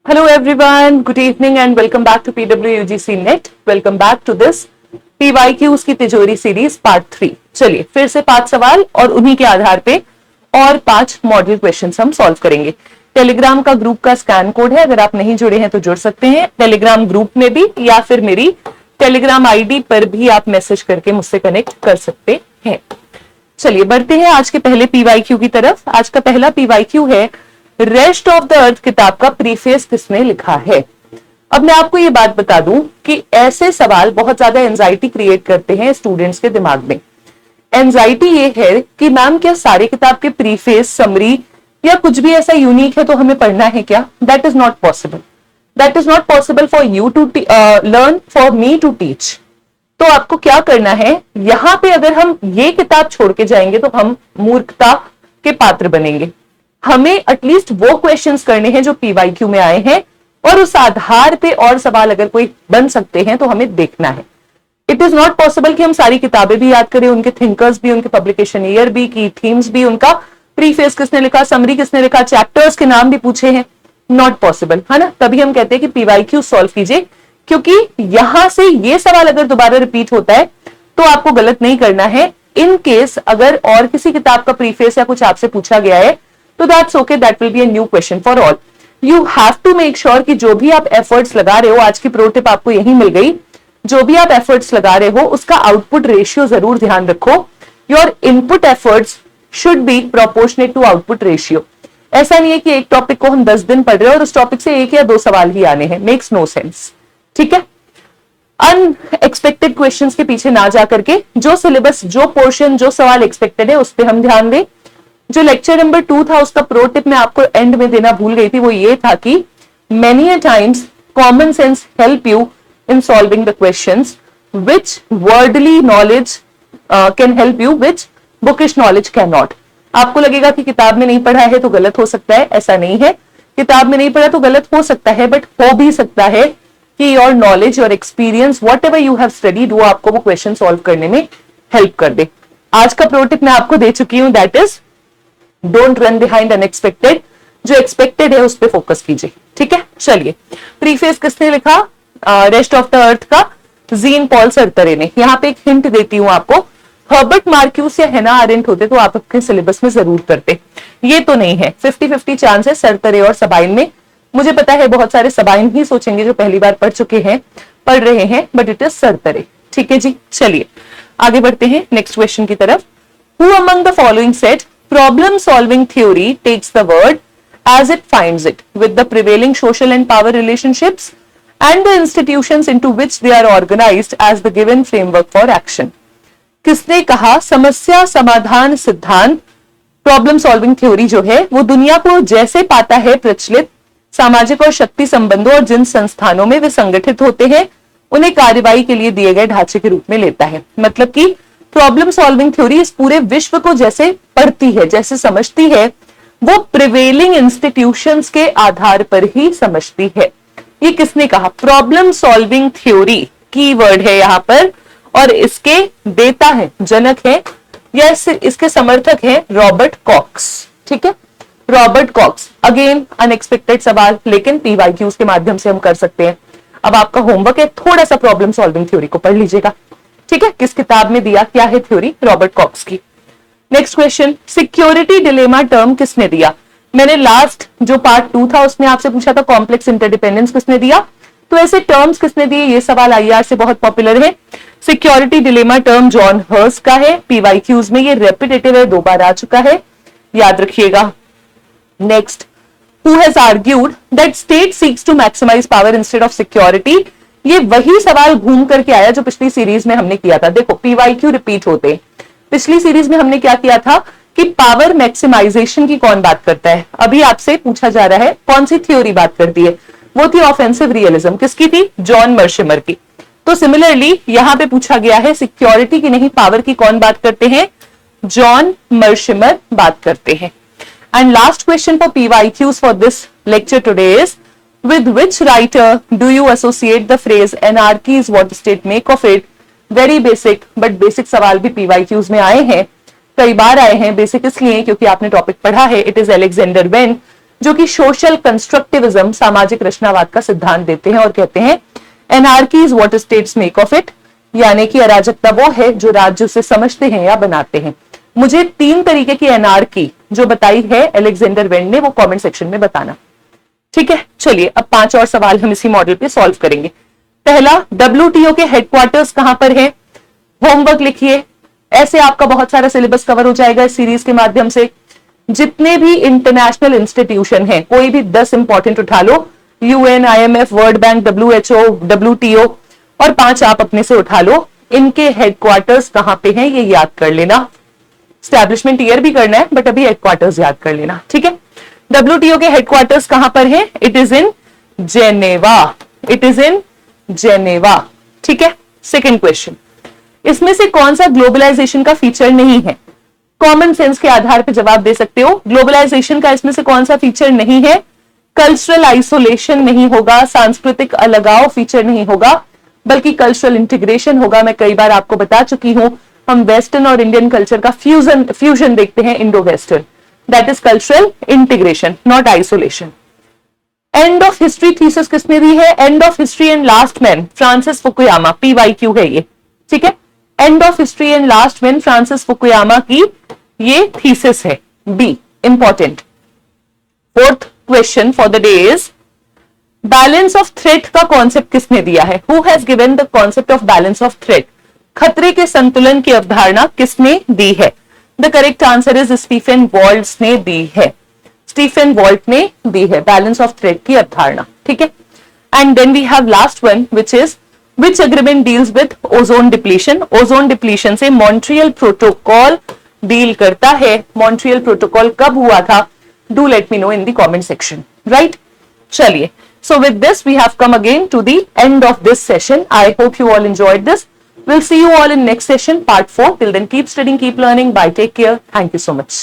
Hello everyone, good evening and welcome back to PWUGC Net. Welcome back to this PYQs की तिजोरी series part 3। चलिए फिर से 5 सवाल और उन्हीं के आधार पे और 5 मॉडल क्वेश्चंस हम सॉल्व करेंगे। टेलीग्राम का ग्रुप का स्कैन कोड है, अगर आप नहीं जुड़े हैं तो जुड़ सकते हैं टेलीग्राम ग्रुप में भी, या फिर मेरी टेलीग्राम आईडी पर भी आप मैसेज करके मुझसे कनेक्ट कर सकते हैं। चलिए बढ़ते हैं आज के पहले पीवाईक्यू की तरफ। आज का पहला पीवाईक्यू है, रेस्ट ऑफ द अर्थ किताब का प्रीफेस किसने लिखा है। अब मैं आपको ये बात बता दूं कि ऐसे सवाल बहुत ज्यादा एंजाइटी क्रिएट करते हैं स्टूडेंट्स के दिमाग में। एंजाइटी ये है कि मैम क्या सारे किताब के प्रीफेस, समरी या कुछ भी ऐसा यूनिक है तो हमें पढ़ना है क्या? That is not possible. That is not possible for you to learn, for me to teach. तो आपको क्या करना है, यहां पे अगर हम ये किताब छोड़ के जाएंगे तो हम मूर्खता के पात्र बनेंगे। हमें एटलीस्ट वो क्वेश्चंस करने हैं जो पीवाईक्यू में आए हैं, और उस आधार पे और सवाल अगर कोई बन सकते हैं तो हमें देखना है। इट इज नॉट पॉसिबल कि हम सारी किताबें भी याद करें, उनके थिंकर्स भी, उनके पब्लिकेशन ईयर भी, की थीम्स भी, उनका प्रीफेस किसने लिखा, समरी किसने लिखा, चैप्टर्स के नाम भी पूछे हैं। नॉट पॉसिबल है ना। तभी हम कहते हैं कि पीवाईक्यू सॉल्व कीजिए, क्योंकि यहां से ये सवाल अगर दोबारा रिपीट होता है तो आपको गलत नहीं करना है। इन केस अगर और किसी किताब का प्रीफेस या कुछ आपसे पूछा गया है तो that's okay, that will be a new question for all. You have to make sure कि जो भी आप एफर्ट्स लगा रहे हो, आज की प्रो टिप आपको यही मिल गई, जो भी आप एफर्ट्स लगा रहे हो उसका आउटपुट रेशियो जरूर ध्यान रखो। Your input efforts should be proportionate to output ratio. ऐसा नहीं है कि एक टॉपिक को हम 10 दिन पढ़ रहे हैं और उस टॉपिक से 1 या 2 सवाल ही आने हैं, मेक्स नो सेंस। ठीक है, अनएक्सपेक्टेड क्वेश्चंस के पीछे ना जाकर के जो सिलेबस, जो पोर्शन, जो सवाल एक्सपेक्टेड है उस पर हम ध्यान दें। जो लेक्चर नंबर 2 था उसका प्रो टिप मैं आपको एंड में देना भूल गई थी, वो ये था कि many a times common sense help you in solving the questions which worldly knowledge can help you, which bookish knowledge can not. आपको लगेगा कि किताब में नहीं पढ़ा है तो गलत हो सकता है, ऐसा नहीं है। किताब में नहीं पढ़ा तो गलत हो सकता है, बट हो भी सकता है कि your knowledge, your experience, what ever you have studied, वो आपको वो क्वेश्चन सॉल्व करने में हेल्प कर दे। आज का प्रो टिप मैं आपको दे चुकी हूं, that is don't run behind unexpected. जो एक्सपेक्टेड है उस पर फोकस कीजिए। ठीक है, चलिए प्रीफेस किसने लिखा रेस्ट ऑफ द अर्थ का? जीन पॉल सरतरे ने। यहाँ पे एक हिंट देती हूं आपको, हर्बर्ट मार्क्यूस या हेना आरेंट होते तो आप अपने सिलेबस में जरूर करते। ये तो नहीं है, 50-50 चांस है सरतरे और सबाइन में। मुझे पता है बहुत सारे सबाइन ही सोचेंगे जो पहली बार पढ़ चुके हैं, पढ़ रहे हैं, बट इट इज सरतरे। ठीक है जी, चलिए आगे बढ़ते हैं नेक्स्ट क्वेश्चन की तरफ। Who among the following said problem solving theory takes the world as it finds it with the prevailing social and power relationships and the institutions into which they are organized as the given framework for action? किसने कहा समस्या समाधान सिद्धांत, problem solving theory जो है वो दुनिया को जैसे पाता है प्रचलित सामाजिक और शक्ति संबंधों और जिन संस्थानों में वे संगठित होते हैं उन्हें कार्यवाही के लिए दिए गए ढांचे के रूप में लेता है। मतलब कि प्रॉब्लम सॉल्विंग थ्योरी इस पूरे विश्व को जैसे पढ़ती है, जैसे समझती है, वो प्रिवेलिंग इंस्टीट्यूशंस के आधार पर ही समझती है। ये किसने कहा? प्रॉब्लम सॉल्विंग थ्योरी की वर्ड है यहाँ पर, और इसके देता है, जनक है या इसके समर्थक है रॉबर्ट कॉक्स। ठीक है, रॉबर्ट कॉक्स। अगेन अनएक्सपेक्टेड सवाल, लेकिन पीवाईक्यूज के माध्यम से हम कर सकते हैं। अब आपका होमवर्क है, थोड़ा सा प्रॉब्लम सॉल्विंग थ्योरी को पढ़ लीजिएगा। ठीक है, किस किताब में दिया, क्या है थ्योरी? रॉबर्ट कॉक्स की। Next question, security dilemma term किसने दिया? मैंने लास्ट जो पार्ट 2 था उसमें आपसे पूछा था कॉम्प्लेक्स इंटरडिपेंडेंस किसने दिया, तो ऐसे टर्म्स किसने दिए? ये सवाल आईआर से बहुत पॉपुलर है। Security dilemma term John Herz का है। पीवाईक्यूज में ये रेपिटेटिव है, 2 बार आ चुका है, याद रखिएगा। Next, who has argued that state seeks to maximize power instead of security? ये वही सवाल घूम करके आया जो पिछली सीरीज में हमने किया था। देखो पीवाईक्यू रिपीट होते हैं। पिछली सीरीज में हमने क्या किया था कि पावर मैक्सिमाइजेशन की कौन बात करता है? अभी आपसे पूछा जा रहा है कौन सी थ्योरी बात करती है? वो थी ऑफेंसिव रियलिज्म। किसकी थी? जॉन मर्शिमर की। तो सिमिलरली यहां पे पूछा गया है सिक्योरिटी की नहीं, पावर की कौन बात करते हैं? जॉन मर्शिमर बात करते हैं। And last question for PYQs for this lecture today is, with which writer do you associate the phrase anarchy is what the state make of it? Very basic, but basic सवाल भी PYQs में आए हैं, कई बार आए हैं। Basic इसलिए क्योंकि आपने टॉपिक पढ़ा है। It is Alexander when. जो कि सोशल कंस्ट्रक्टिविज्म, सामाजिक रचनावाद का सिद्धांत देते हैं और कहते हैं anarchy is what states make of it, यानी कि अराजकता वो है जो राज्य उसे समझते हैं या बनाते हैं। मुझे 3 तरीके की एनार्की जो बताई है अलेक्जेंडर वेंड ने वो कमेंट सेक्शन में बताना, ठीक है। चलिए अब 5 और सवाल हम इसी मॉडल पे सॉल्व करेंगे। पहला, WTO के हेडक्वार्टर्स कहां पर है? होमवर्क लिखिए, ऐसे आपका बहुत सारा सिलेबस कवर हो जाएगा इस सीरीज के माध्यम से। जितने भी इंटरनेशनल इंस्टीट्यूशन हैं, कोई भी 10 इंपॉर्टेंट उठा लो, UN, IMF, world bank, WHO, WTO, और 5 आप अपने से उठा लो। इनके हेडक्वार्टर्स कहां पे हैं ये याद कर लेना। स्टैब्लिशमेंट ईयर भी करना है बट अभी हेडक्वार्टर्स याद कर लेना, ठीक है। WTO के हेडक्वार्टर्स कहां पर है? It is in Geneva, it is in Geneva, ठीक है। सेकेंड क्वेश्चन, इसमें से कौन सा ग्लोबलाइजेशन का फीचर नहीं है? कॉमन सेंस के आधार पर जवाब दे सकते हो। ग्लोबलाइजेशन का इसमें से कौन सा फीचर नहीं है? कल्चरल आइसोलेशन नहीं होगा, सांस्कृतिक अलगाव फीचर नहीं होगा, बल्कि कल्चरल इंटीग्रेशन होगा। मैं कई बार आपको बता चुकी हूं, हम वेस्टर्न और इंडियन कल्चर का फ्यूजन देखते हैं, Indo western, that is cultural integration, not isolation. End of history thesis किसने दी है? End of history and last man, Francis Fukuyama, PYQ है ये, ठीक है। End of history and last man, Francis Fukuyama की ये थीसिस है, B, important. Fourth question for the day is balance of threat का कॉन्सेप्ट किसने दिया है? Who has given the concept of balance of threat? खतरे के संतुलन की अवधारणा किसने दी है? The correct answer is Stephen Walts ने दी है, स्टीफन वॉल्ट ने दी है बैलेंस ऑफ थ्रेट की अवधारणा, ठीक है। And then we have last one which is which agreement deals with ozone depletion? Ozone depletion से मॉन्ट्रियल प्रोटोकॉल डील करता है। मॉन्ट्रियल प्रोटोकॉल कब हुआ था? Do let me know in the comment section, right. चलिए, so with this we have come again to the end of this session. I hope you all enjoyed this. We'll see you all in next session, part 4. Till then, keep studying, keep learning. Bye, take care. Thank you so much.